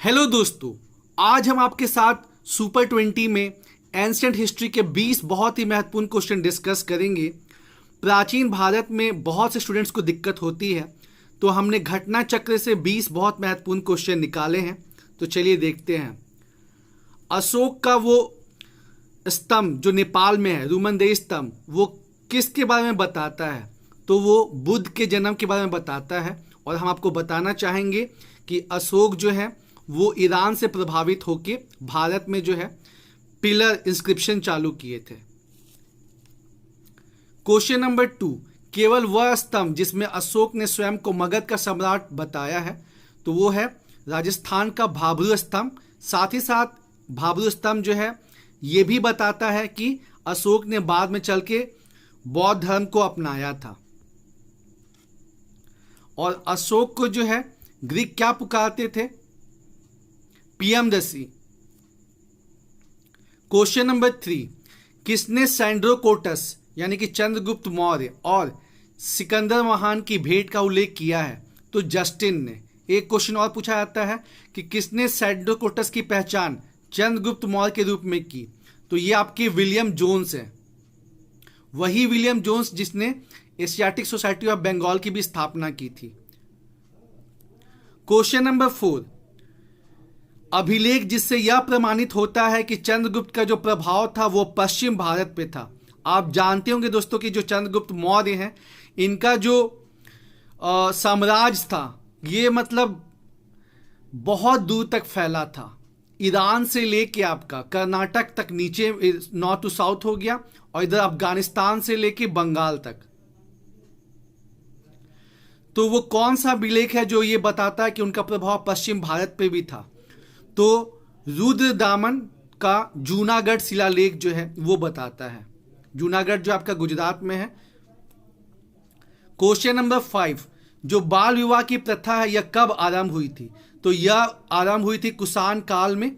Hello दोस्तों, आज हम आपके साथ सुपर 20 में एंशिएंट हिस्ट्री के 20 बहुत ही महत्वपूर्ण क्वेश्चन डिस्कस करेंगे। प्राचीन भारत में बहुत से स्टूडेंट्स को दिक्कत होती है, तो हमने घटना चक्र से 20 बहुत महत्वपूर्ण क्वेश्चन निकाले हैं। तो चलिए देखते हैं। अशोक का वो स्तंभ जो नेपाल में है, रुमनदेही स्तंभ, वो किसके बारे में बताता है? तो वो बुद्ध के जन्म के बारे में बताता है। और हम आपको बताना चाहेंगे कि अशोक जो है वो ईरान से प्रभावित होकर भारत में जो है पिलर इंस्क्रिप्शन चालू किए थे। क्वेश्चन नंबर 2, केवल वह स्तंभ जिसमें अशोक ने स्वयं को मगध का सम्राट बताया है, तो वो है राजस्थान का भाबरू स्तंभ। साथ ही साथ भाबरू स्तंभ जो है ये भी बताता है कि अशोक ने बाद में चल के बौद्ध धर्म को अपनाया था। और अशोक को जो है ग्रीक क्या पुकारते थे? पियमदसी। क्वेश्चन नंबर 3, किसने सैंड्रोकोटस यानी कि चंद्रगुप्त मौर्य और सिकंदर महान की भेंट का उल्लेख किया है? तो जस्टिन ने। एक क्वेश्चन और पूछा जाता है कि किसने सैंड्रोकोटस की पहचान चंद्रगुप्त मौर्य के रूप में की? तो ये आपके विलियम जोन्स है। वही विलियम जोन्स जिसने एशियाटिक सोसाइटी ऑफ बंगाल की भी स्थापना की थी। क्वेश्चन नंबर 4, अभिलेख जिससे यह प्रमाणित होता है कि चंद्रगुप्त का जो प्रभाव था वो पश्चिम भारत पे था। आप जानते होंगे दोस्तों कि जो चंद्रगुप्त मौर्य हैं, इनका जो साम्राज्य था ये मतलब बहुत दूर तक फैला था। ईरान से लेके आपका कर्नाटक तक नीचे नॉर्थ टू साउथ हो गया, और इधर अफगानिस्तान से लेके बंगाल तक। तो वो कौन सा अभिलेख है जो ये बताता है कि उनका प्रभाव पश्चिम भारत पे भी था? तो रुद्रदामन का जूनागढ़ शिलालेख जो है वो बताता है। जूनागढ़ जो आपका गुजरात में है। क्वेश्चन नंबर 5, जो बाल विवाह की प्रथा है यह कब आरंभ हुई थी? तो यह आरंभ हुई थी कुषाण काल में।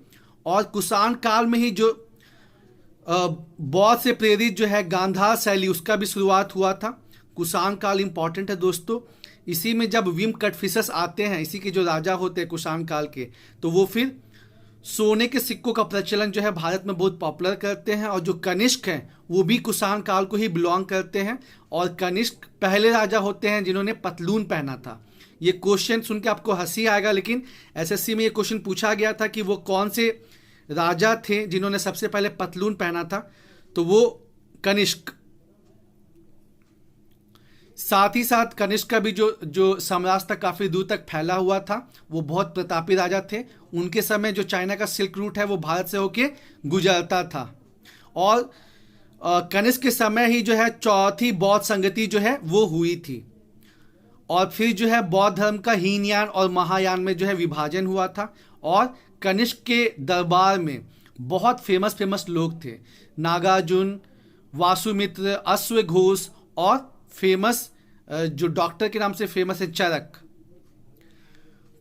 और कुषाण काल में ही जो बौद्ध से प्रेरित जो है गांधार शैली, उसका भी शुरुआत हुआ था। कुषाण काल इंपॉर्टेंट है दोस्तों। इसी में जब विम कटफिसस आते हैं, इसी के जो राजा होते हैं कुषाण काल के, तो वो फिर सोने के सिक्कों का प्रचलन जो है भारत में बहुत पॉपुलर करते हैं। और जो कनिष्क हैं वो भी कुषाण काल को ही बिलोंग करते हैं। और कनिष्क पहले राजा होते हैं जिन्होंने पतलून पहना था। ये क्वेश्चन सुन के आपको हंसी आएगा, लेकिन एसएससी में ये क्वेश्चन पूछा गया था कि वो कौन से राजा थे जिन्होंने सबसे पहले पतलून पहना था? तो वो कनिष्क। साथ ही साथ कनिष्क का भी जो साम्राज्य था काफी दूर तक फैला हुआ था। वो बहुत प्रतापी राजा थे। उनके समय जो चाइना का सिल्क रूट है वो भारत से होके गुजरता था। और कनिष्क के समय ही जो है चौथी बौद्ध संगति जो है वो हुई थी। और फिर जो है बौद्ध धर्म का हीनयान और महायान में जो है विभाजन हुआ था। और कनिष्क के दरबार में बहुत फेमस लोग थे। नागार्जुन, वासुमित्र, अश्वघोष और फेमस जो डॉक्टर के नाम से फेमस है चरक।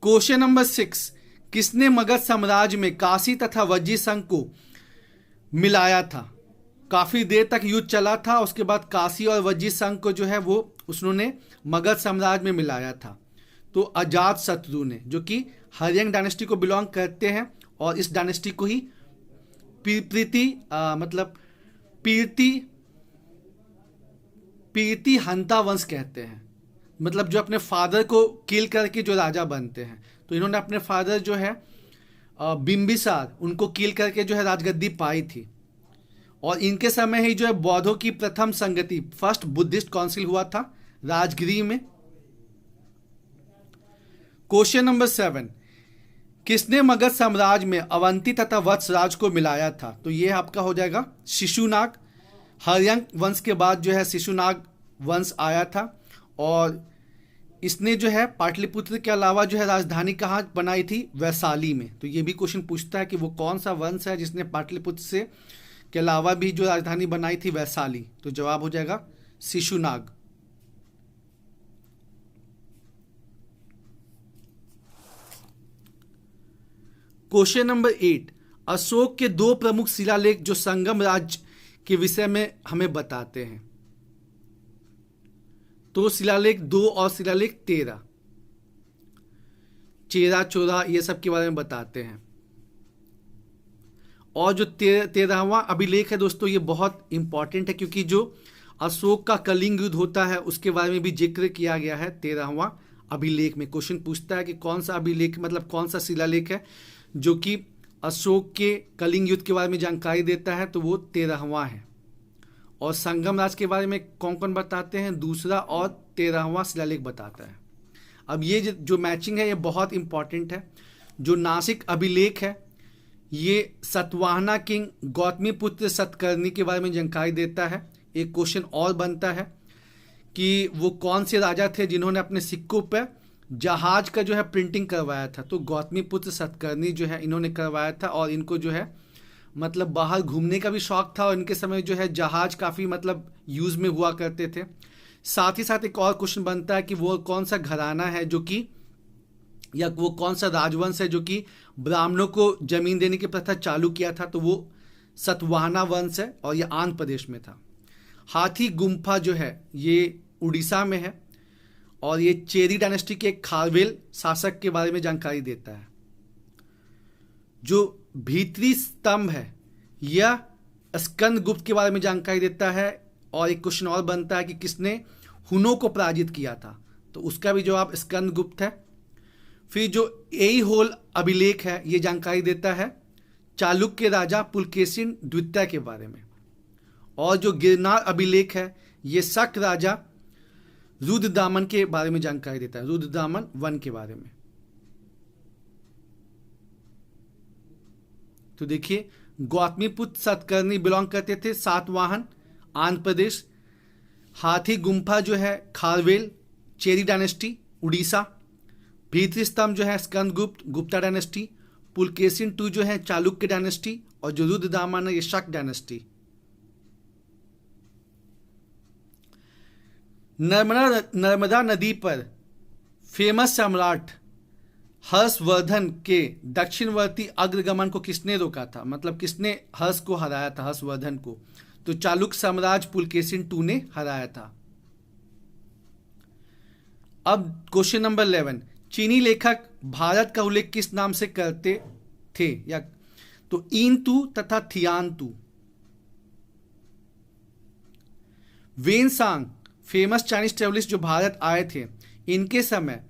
क्वेश्चन नंबर 6, किसने मगध साम्राज्य में काशी तथा वज्जी संघ को मिलाया था? काफी देर तक युद्ध चला था, उसके बाद काशी और वज्जी संघ को जो है वो उन्होंने मगध साम्राज्य में मिलाया था। तो अजात शत्रु ने, जो कि हर्यंग डायनेस्टी को बिलोंग करते हैं, और इस डायनेस्टी को ही पीरती हंता वंश कहते हैं। मतलब जो अपने फादर को किल करके जो राजा बनते हैं। तो इन्होंने अपने फादर जो है बिंबिसार, उनको किल करके जो है राजगद्दी पाई थी। और इनके समय ही जो है बौद्धों की प्रथम संगति, फर्स्ट बुद्धिस्ट काउंसिल हुआ था राजगिरी में। क्वेश्चन नंबर 7, किसने मगध साम्राज्य में अवंती तथा वत्सराज को मिलाया था? तो ये आपका हो जाएगा शिशुनाग। हर्यंक वंश के बाद जो है शिशुनाग वंश आया था। और इसने जो है पाटलिपुत्र के अलावा जो है राजधानी कहाँ बनाई थी? वैशाली में। तो ये भी क्वेश्चन पूछता है कि वो कौन सा वंश है जिसने पाटलिपुत्र से के अलावा भी जो राजधानी बनाई थी वैशाली? तो जवाब हो जाएगा शिशुनाग। क्वेश्चन नंबर 8, अशोक के 2 प्रमुख शिलालेख जो संगम राज्य के विषय में हमें बताते हैं। तो शिलालेख 2 और शिलालेख 13। चेरा चोरा ये सब के बारे में बताते हैं। और जो 13वां अभिलेख है दोस्तों, ये बहुत इंपॉर्टेंट है क्योंकि जो अशोक का कलिंग युद्ध होता है उसके बारे में भी जिक्र किया गया है 13वां अभिलेख में। क्वेश्चन पूछता है कि कौन सा अभिलेख, मतलब कौन सा शिलालेख है जो कि अशोक के कलिंग युद्ध के बारे में जानकारी देता है, तो वो 13वां है। और संगम राज के बारे में कौन कौन बताते हैं, दूसरा और 13वां शिलालेख बताता है। अब ये जो मैचिंग है ये बहुत इंपॉर्टेंट है। जो नासिक अभिलेख है ये सतवाहना किंग गौतमीपुत्र सतकर्णी के बारे में जानकारी देता है। एक क्वेश्चन और बनता है कि वो कौन से राजा थे जिन्होंने अपने सिक्कों पर जहाज का जो है प्रिंटिंग करवाया था। तो गौतमीपुत्र सतकर्णी जो है इन्होंने करवाया था, और इनको जो है मतलब बाहर घूमने का भी शौक था, और इनके समय जो है जहाज काफ़ी मतलब यूज़ में हुआ करते थे। साथ ही साथ एक और क्वेश्चन बनता है कि वो कौन सा घराना है जो कि, या वो कौन सा राजवंश है जो कि ब्राह्मणों को जमीन देने की प्रथा चालू किया था। तो वो सतवाहना वंश है और ये आंध्र प्रदेश में था। हाथी गुम्फा जो है ये उड़ीसा में है, और ये चेरी डायनेस्टी के खारवेल शासक के बारे में जानकारी देता है। जो भीतरी स्तंभ है यह स्कंदगुप्त के बारे में जानकारी देता है। और एक क्वेश्चन और बनता है कि किसने हुनों को पराजित किया था, तो उसका भी जवाब स्कंदगुप्त है। फिर जो एईहोल अभिलेख है ये जानकारी देता है चालुक्य राजा पुलकेशिन द्वितीय के बारे में। और जो गिरनार अभिलेख है ये शक राजा रुद्रदामन के बारे में जानकारी देता है, रुद्रदामन वन के बारे में। तो देखिए गौतमीपुत्र सतकर्णी बिलोंग करते थे सातवाहन आंध्र प्रदेश। हाथी गुम्फा जो है खारवेल चेरी डायनेस्टी उड़ीसा। भीतरी स्तंभ जो है स्कंदगुप्त गुप्ता डायनेस्टी। पुलकेशिन टू जो है चालुक्य डायनेस्टी। और जो रुद्रदामन है ये शक डायनेस्टी। नर्मदा नदी पर फेमस सम्राट हर्षवर्धन के दक्षिणवर्ती अग्रगमन को किसने रोका था, मतलब किसने हर्ष को हराया था, हर्षवर्धन को। तो चालुक्य साम्राज्य पुलकेशिन टू ने हराया था। अब क्वेश्चन नंबर 11, चीनी लेखक भारत का उल्लेख किस नाम से करते थे, या तो ईनतू तथा थियानतू। वेनसांग फेमस चाइनीज ट्रेवलिस्ट जो भारत आए थे, इनके समय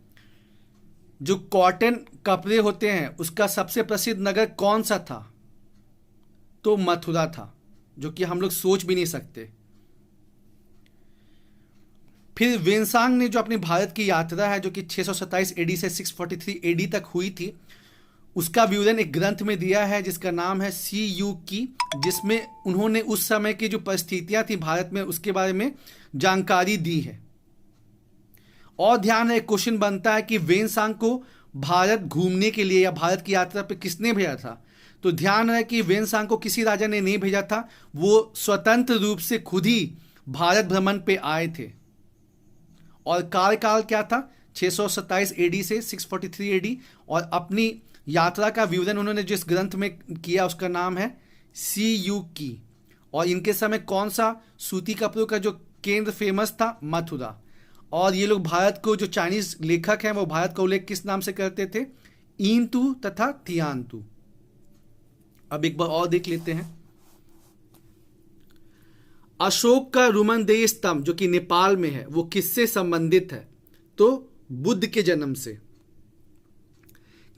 जो कॉटन कपड़े होते हैं उसका सबसे प्रसिद्ध नगर कौन सा था, तो मथुरा था, जो कि हम लोग सोच भी नहीं सकते। फिर वेनसांग ने जो अपनी भारत की यात्रा है जो कि 627 एडी से 643 एडी तक हुई थी, उसका विवरण एक ग्रंथ में दिया है जिसका नाम है सी यू की, जिसमें उन्होंने उस समय की जो परिस्थितियां थी भारत में उसके बारे में जानकारी दी है। और ध्यान है, क्वेश्चन बनता है कि वेनसांग को भारत घूमने के लिए या भारत की यात्रा पर किसने भेजा था। तो ध्यान है कि वेनसांग को किसी राजा ने नहीं भेजा था, वो स्वतंत्र रूप से खुद ही भारत भ्रमण पे आए थे। और कार्यकाल क्या था, 627 एडी से 643 एडी। और अपनी यात्रा का विवरण उन्होंने जिस ग्रंथ में किया उसका नाम है सी यू की। और इनके समय कौन सा सूती कपड़ों का जो केंद्र फेमस था, मथुरा। और ये लोग भारत को, जो चाइनीज लेखक हैं वो भारत का उल्लेख किस नाम से करते थे, ईनतू तथा थियानतू। अब एक बार और देख लेते हैं। अशोक का रुमनदेही स्तंभ जो कि नेपाल में है वो किससे संबंधित है, तो बुद्ध के जन्म से।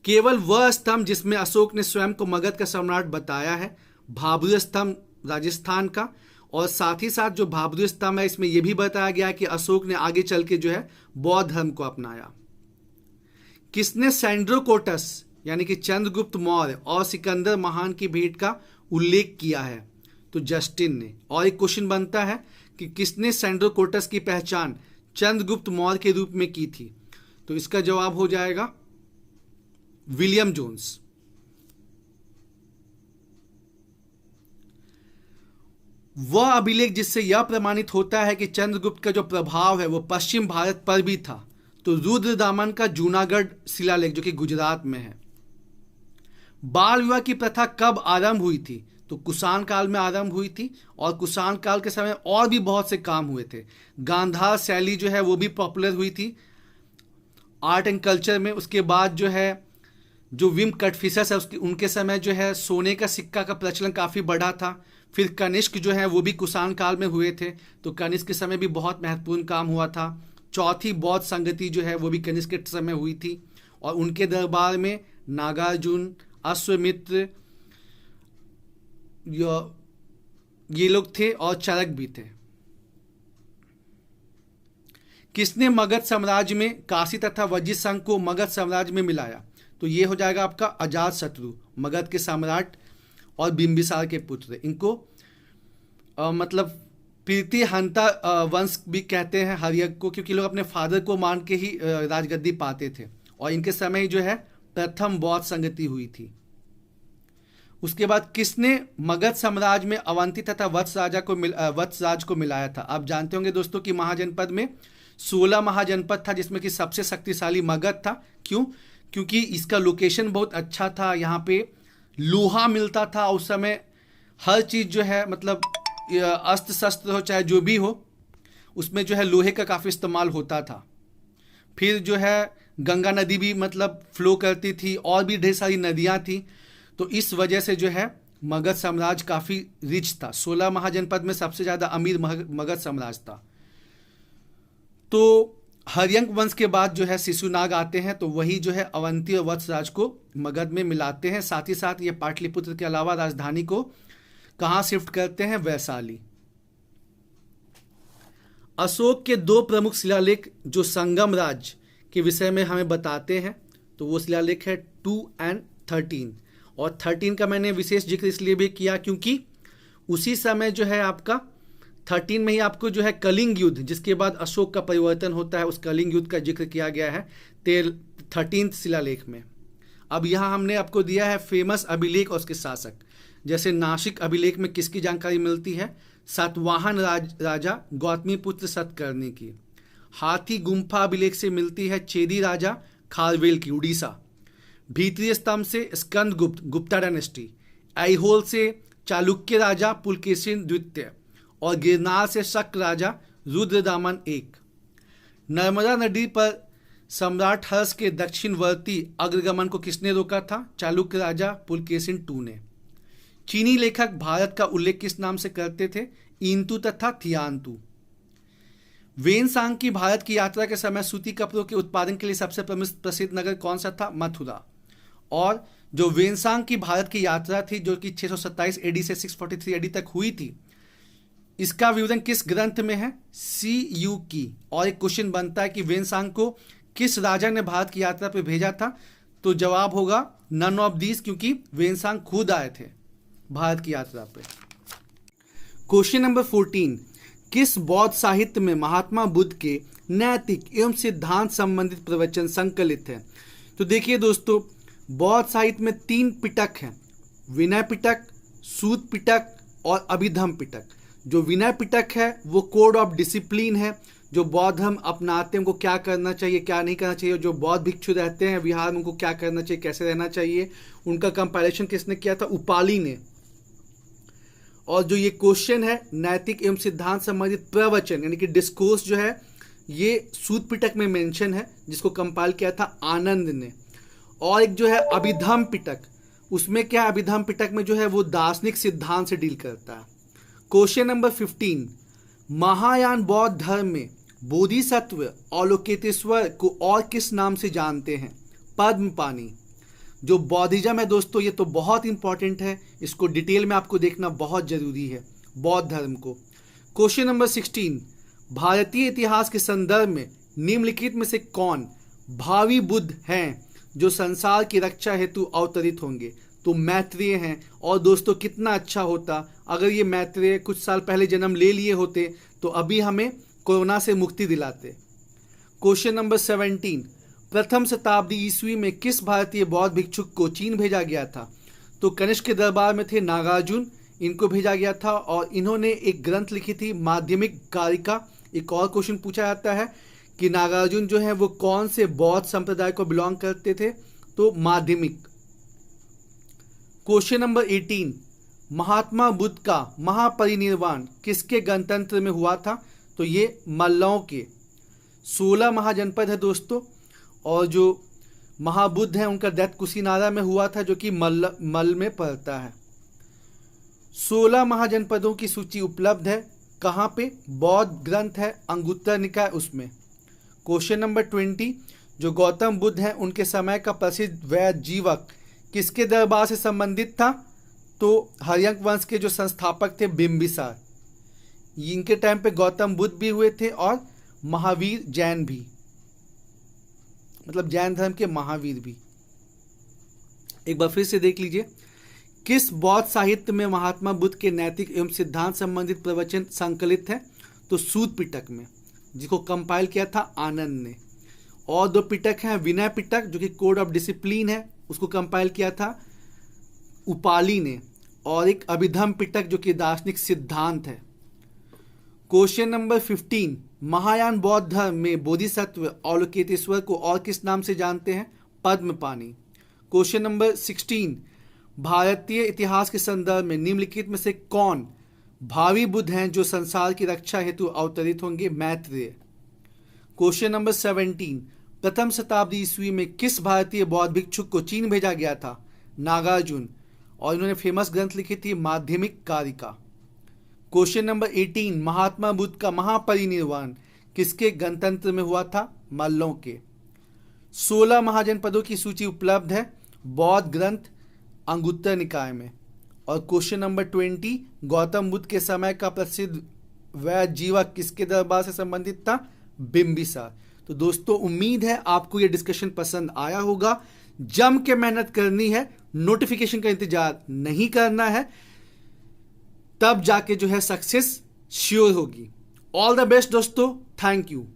केवल वह स्तंभ जिसमें अशोक ने स्वयं को मगध का सम्राट बताया है, भाभुर स्तंभ राजस्थान का। और साथ ही साथ जो भाभुर स्तंभ है इसमें यह भी बताया गया है कि अशोक ने आगे चल के जो है बौद्ध धर्म को अपनाया। किसने सैंड्रोकोटस यानी कि चंद्रगुप्त मौर्य और सिकंदर महान की भेंट का उल्लेख किया है, तो जस्टिन ने। और एक क्वेश्चन बनता है कि किसने सैंड्रोकोटस की पहचान चंद्रगुप्त मौर्य के रूप में की थी, तो इसका जवाब हो जाएगा विलियम जोन्स। वह अभिलेख जिससे यह प्रमाणित होता है कि चंद्रगुप्त का जो प्रभाव है वो पश्चिम भारत पर भी था, तो रुद्रदामन का जूनागढ़ शिलालेख जो कि गुजरात में है। बाल विवाह की प्रथा कब आरंभ हुई थी, तो कुषाण काल में आरंभ हुई थी। और कुषाण काल के समय और भी बहुत से काम हुए थे। गांधार शैली जो है वो भी पॉपुलर हुई थी। आर्ट एंड कल्चर में। उसके बाद जो है जो विम कटफिशर्स है उसके उनके समय जो है सोने का सिक्का का प्रचलन काफ़ी बढ़ा था। फिर कनिष्क जो है वो भी कुषाण काल में हुए थे, तो कनिष्क के समय भी बहुत महत्वपूर्ण काम हुआ था। चौथी बौद्ध संगति जो है वो भी कनिष्क के समय हुई थी, और उनके दरबार में नागार्जुन, अश्वमित्र ये लोग थे और चरक भी थे। किसने मगध साम्राज्य में काशी तथा वज्जित संघ को मगध साम्राज्य में मिलाया? तो ये हो जाएगा आपका अजातशत्रु, मगध के सम्राट और बिंबिसार के पुत्र। इनको मतलब प्रीति हंता वंश भी कहते हैं हर्यक को, क्योंकि लोग अपने फादर को मान के ही राजगद्दी पाते थे, और इनके समय जो है प्रथम बौद्ध संगति हुई थी। उसके बाद किसने मगध साम्राज्य में अवंती तथा वत्स राज को मिलाया था? आप जानते होंगे दोस्तों कि महाजनपद में 16 महाजनपद था, जिसमें कि सबसे शक्तिशाली मगध था। क्यों? क्योंकि इसका लोकेशन बहुत अच्छा था, यहाँ पे लोहा मिलता था उस समय। हर चीज़ जो है मतलब अस्त्र शस्त्र हो चाहे जो भी हो, उसमें जो है लोहे का काफ़ी इस्तेमाल होता था। फिर जो है गंगा नदी भी मतलब फ्लो करती थी, और भी ढेर सारी नदियाँ थी, तो इस वजह से जो है मगध साम्राज्य काफ़ी रिच था। 16 महाजनपद में सबसे ज़्यादा अमीर मगध साम्राज्य था। तो हर्यंक वंश के बाद जो है शिशुनाग आते हैं, तो वही जो है अवंती और वत्स राज को मगध में मिलाते हैं। साथ ही साथ ये पाटलिपुत्र के अलावा राजधानी को कहाँ शिफ्ट करते हैं? वैशाली। अशोक के 2 प्रमुख शिलालेख जो संगम राज्य के विषय में हमें बताते हैं, तो वो शिलालेख है 2 और 13। और 13 का मैंने विशेष जिक्र इसलिए भी किया क्योंकि उसी समय जो है आपका 13 में ही आपको जो है कलिंग युद्ध, जिसके बाद अशोक का परिवर्तन होता है, उस कलिंग युद्ध का जिक्र किया गया है 13 शिलालेख में। अब यहाँ हमने आपको दिया है फेमस अभिलेख और उसके शासक। जैसे नासिक अभिलेख में किसकी जानकारी मिलती है? सातवाहन राजा गौतमीपुत्र सतकर्णी की। हाथी गुम्फा अभिलेख से मिलती है चेदी राजा खारवेल की, उड़ीसा। भीतरी स्तंभ से स्कंदगुप्त, गुप्ता डायनेस्टी। ऐहोल से चालुक्य राजा पुलकेशिन द्वितीय, और गिरनार से शक राजा रुद्रदामन एक। नर्मदा नदी पर सम्राट हर्ष के दक्षिणवर्ती अग्रगमन को किसने रोका था? चालुक्य राजा पुलकेशिन टू ने। चीनी लेखक भारत का उल्लेख किस नाम से करते थे? इंतु तथा थियांतु। वेनसांग की भारत की यात्रा के समय सूती कपड़ों के उत्पादन के लिए सबसे प्रसिद्ध नगर कौन सा था? मथुरा। और जो वेनसांग की भारत की यात्रा थी जो कि 627 एडी से 643 एडी तक हुई थी, इसका विवरण किस ग्रंथ में है? CU की। और एक क्वेश्चन बनता है कि वेनसांग को किस राजा ने भारत की यात्रा पर भेजा था? तो जवाब होगा नन ऑफ दीज, क्योंकि वेनसांग खुद आए थे भारत की यात्रा पे। क्वेश्चन नंबर 14, किस बौद्ध साहित्य में महात्मा बुद्ध के नैतिक एवं सिद्धांत संबंधित प्रवचन संकलित है? तो देखिए दोस्तों, बौद्ध साहित्य में 3 पिटक हैं, विनय पिटक, सूत पिटक और अभिधम पिटक। जो विनय पिटक है वो कोड ऑफ डिसिप्लिन है, जो बौद्ध धर्म अपनाते हैं उनको क्या करना चाहिए क्या नहीं करना चाहिए, जो बौद्ध भिक्षु रहते हैं विहार में उनको क्या करना चाहिए कैसे रहना चाहिए, उनका कंपैरिजन किसने किया था? उपाली ने। और जो ये क्वेश्चन है नैतिक एवं सिद्धांत संबंधित प्रवचन यानी कि डिस्कोर्स जो है, ये सूत पिटक में मेंशन है, जिसको कंपाइल किया था आनंद ने। और एक जो है अभिधम पिटक, उसमें क्या अभिधम पिटक में जो है वो दार्शनिक सिद्धांत से डील करता है। क्वेश्चन नंबर 15, महायान बौद्ध धर्म में बोधिसत्व अवलोकितेश्वर को और किस नाम से जानते हैं? पद्मपानी। जो बौद्धिज्म है दोस्तों, ये तो बहुत इंपॉर्टेंट है, इसको डिटेल में आपको देखना बहुत जरूरी है बौद्ध धर्म को। क्वेश्चन नंबर 16, भारतीय इतिहास के संदर्भ में निम्नलिखित में से कौन भावी बुद्ध हैं जो संसार की रक्षा हेतु अवतरित होंगे? तो मैत्रेय हैं। और दोस्तों कितना अच्छा होता अगर ये मैत्रेय कुछ साल पहले जन्म ले लिए होते, तो अभी हमें कोरोना से मुक्ति दिलाते। क्वेश्चन नंबर 17, प्रथम शताब्दी ईस्वी में किस भारतीय बौद्ध भिक्षुक को चीन भेजा गया था? तो कनिष्क के दरबार में थे नागार्जुन, इनको भेजा गया था और इन्होंने एक ग्रंथ लिखी थी माध्यमिक कारिका। एक और क्वेश्चन पूछा जाता है कि नागार्जुन जो है वो कौन से बौद्ध संप्रदाय को बिलोंग करते थे? तो माध्यमिक। क्वेश्चन नंबर 18, महात्मा बुद्ध का महापरिनिर्वाण किसके गणतंत्र में हुआ था? तो ये मल्लों के। 16 महाजनपद है दोस्तों, और जो महाबुद्ध हैं उनका डेथ कुशीनारा में हुआ था, जो कि मल में पड़ता है। 16 महाजनपदों की सूची उपलब्ध है कहाँ पे? बौद्ध ग्रंथ है अंगुत्तर निकाय उसमें। क्वेश्चन नंबर 20, जो गौतम बुद्ध हैं उनके समय का प्रसिद्ध वैद्य जीवक किसके दरबार से संबंधित था? तो हर्यंक वंश के जो संस्थापक थे बिंबिसार। इनके टाइम पे गौतम बुद्ध भी हुए थे और महावीर जैन भी, मतलब जैन धर्म के महावीर भी। एक बार फिर से देख लीजिए, किस बौद्ध साहित्य में महात्मा बुद्ध के नैतिक एवं सिद्धांत संबंधित प्रवचन संकलित है? तो सूत पिटक में, जिसको कंपाइल किया था आनंद ने। और 2 पिटक हैं, विनय पिटक जो कि कोड ऑफ डिसिप्लिन है, उसको कंपाइल किया था उपाली ने, और एक अभिधम पिटक जो कि दार्शनिक सिद्धांत है। क्वेश्चन नंबर 15, महायान बौद्ध धर्म में बोधिसत्व अवलोकितेश्वर को और किस नाम से जानते हैं? पद्मपाणि। क्वेश्चन नंबर 16, भारतीय इतिहास के संदर्भ में निम्नलिखित में से कौन भावी बुद्ध हैं जो संसार की रक्षा हेतु अवतरित होंगे? मैत्रेय। क्वेश्चन नंबर 17, प्रथम शताब्दी ईस्वी में किस भारतीय बौद्ध भिक्षुक को चीन भेजा गया था? नागार्जुन, और इन्होंने फेमस ग्रंथ लिखी थी माध्यमिक कारिका। क्वेश्चन नंबर 18, महात्मा बुद्ध का महापरिनिर्वाण किसके गणतंत्र में हुआ था? मल्लों के। 16 महाजनपदों की सूची उपलब्ध है बौद्ध ग्रंथ अंगुत्तर निकाय में। और क्वेश्चन नंबर 20, गौतम बुद्ध के समय का प्रसिद्ध वैद्य जीवक किसके दरबार से संबंधित था? बिंबिसार। तो दोस्तों उम्मीद है आपको ये डिस्कशन पसंद आया होगा। जम के मेहनत करनी है, नोटिफिकेशन का इंतजार नहीं करना है, तब जाके जो है सक्सेस श्योर होगी। ऑल द बेस्ट दोस्तों, थैंक यू।